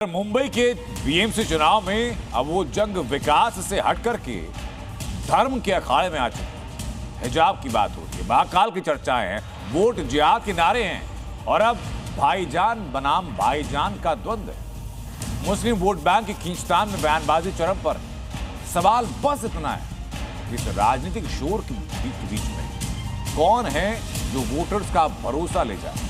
मुंबई के बीएमसी चुनाव में अब वो जंग विकास से हटकर के धर्म के अखाड़े में आ चुकी है। हिजाब की बात होती है, महाकाल की चर्चाएं हैं, वोट जिहाद के नारे हैं और अब भाईजान बनाम भाईजान का द्वंद्व है। मुस्लिम वोट बैंक की खींचतान में बयानबाजी चरम पर। सवाल बस इतना है, इस राजनीतिक शोर के बीच में कौन है जो वोटर्स का भरोसा ले जाए।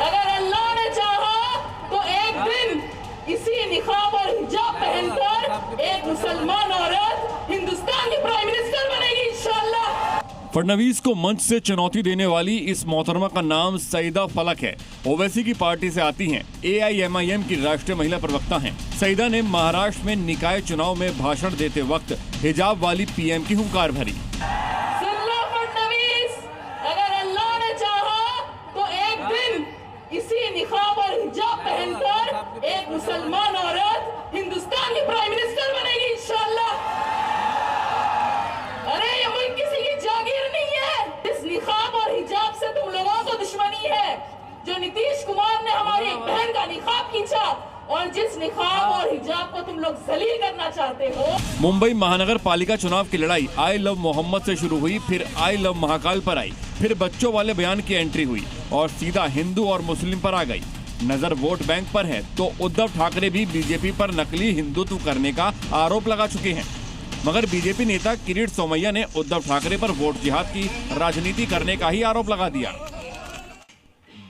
अगर अल्लाह ने चाहा तो एक दिन इसी निकाब और हिजाब पहनकर एक मुसलमान औरत हिंदुस्तान की प्राइम मिनिस्टर बनेगी इंशाअल्लाह। फडणवीस को मंच से चुनौती देने वाली इस मोहतरमा का नाम सईदा फलक है। ओवैसी की पार्टी से आती हैं, AIMIM की राष्ट्रीय महिला प्रवक्ता हैं। सईदा ने महाराष्ट्र में निकाय चुनाव में भाषण देते वक्त हिजाब वाली PM की हुंकार भरी। इसी निकाब और हिजाब पहनकर एक मुसलमान औरत हिंदुस्तान की प्राइम मिनिस्टर बनेगी इंशाअल्लाह। अरे ये मुल्क किसी की जागीर नहीं है। इस निकाब और हिजाब से तुम लोगों को दुश्मनी है। जो नीतीश कुमार ने हमारी बहन का निकाब खींचा और जिस निकाब और हिजाब को तुम लोग जलील करना चाहते हो। मुंबई महानगर पालिका चुनाव की लड़ाई आई लव मोहम्मद से शुरू हुई, फिर आई लव महाकाल पर आई, फिर बच्चों वाले बयान की एंट्री हुई और सीधा हिंदू और मुस्लिम पर आ गई। नजर वोट बैंक पर है तो उद्धव ठाकरे भी बीजेपी पर नकली हिंदुत्व करने का आरोप लगा चुके हैं। मगर बीजेपी नेता किरीट सोमैया ने उद्धव ठाकरे पर वोट जिहाद की राजनीति करने का ही आरोप लगा दिया।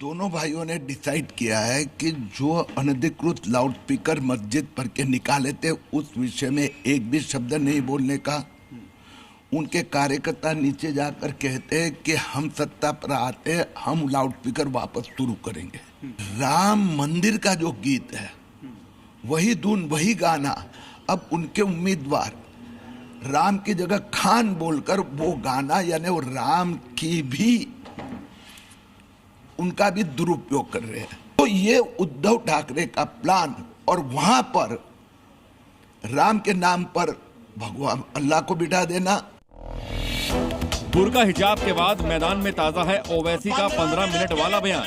दोनों भाइयों ने डिसाइड किया है कि जो अनधिकृत लाउड स्पीकर मस्जिद पर के निकाले थे उस विषय में एक भी शब्द नहीं बोलने का। उनके कार्यकर्ता नीचे जाकर कहते हैं कि हम सत्ता पर आते हैं, हम लाउड स्पीकर वापस शुरू करेंगे। राम मंदिर का जो गीत है वही धुन वही गाना, अब उनके उम्मीदवार राम की जगह खान बोलकर वो गाना यानी वो राम की भी उनका भी दुरुपयोग कर रहे हैं। तो ये उद्धव ठाकरे का प्लान और वहां पर राम के नाम पर भगवान अल्लाह को बिठा देना। बुर्का हिजाब के बाद मैदान में ताजा है ओवैसी का 15 मिनट वाला बयान।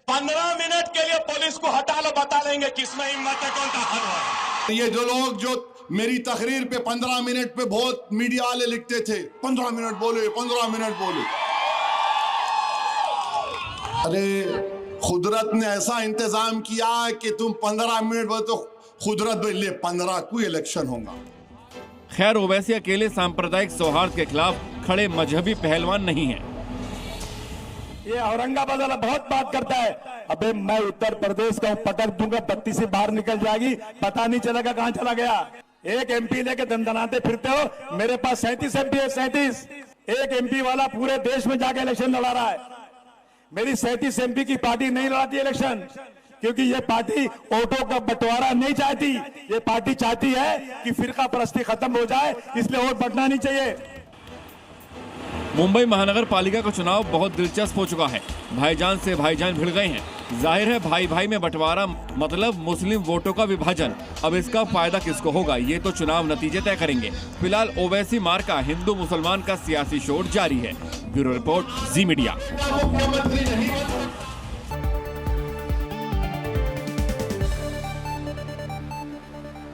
15 मिनट के लिए पुलिस को हटा लो, बता लेंगे किसमें हिम्मत है, कौन ताकत है। ये जो लोग जो मेरी तकरीर पे 15 मिनट पे बहुत मीडिया वाले लिखते थे, 15 मिनट बोले 15 मिनट बोले। अरे खुदरत ने ऐसा इंतजाम किया कि तुम 15 मिनट बोले तो खुदरत बोले 15 कोई इलेक्शन होगा। खैर ओवैसी अकेले सांप्रदायिक सौहार्द के खिलाफ खड़े मजहबी पहलवान नहीं है। ये औरंगाबाद वाला बहुत बात करता है, अबे मैं उत्तर प्रदेश का हूं, पटक दूंगा, बत्ती से बाहर निकल जाएगी, पता नहीं चलेगा कहां चला गया। एक MP लेके दंदनाते फिरते हो, मेरे पास 37 MP है, 37। एक MP वाला पूरे देश में जाके इलेक्शन लड़ा रहा है। मेरी 37 MP की पार्टी नहीं लड़ाती इलेक्शन, क्योंकि ये पार्टी वोटों का बंटवारा नहीं चाहती। ये पार्टी चाहती है कि फिरका परस्ती खत्म हो जाए, इसलिए वोट बंटना नहीं चाहिए। मुंबई महानगर पालिका का चुनाव बहुत दिलचस्प हो चुका है। भाईजान से भाईजान भिड़ गए हैं। जाहिर है भाई भाई में बंटवारा मतलब मुस्लिम वोटों का विभाजन। अब इसका फायदा किसको होगा ये तो चुनाव नतीजे तय करेंगे। फिलहाल ओवैसी मार्का हिंदू मुसलमान का सियासी शोर जारी है। ब्यूरो रिपोर्ट, जी मीडिया।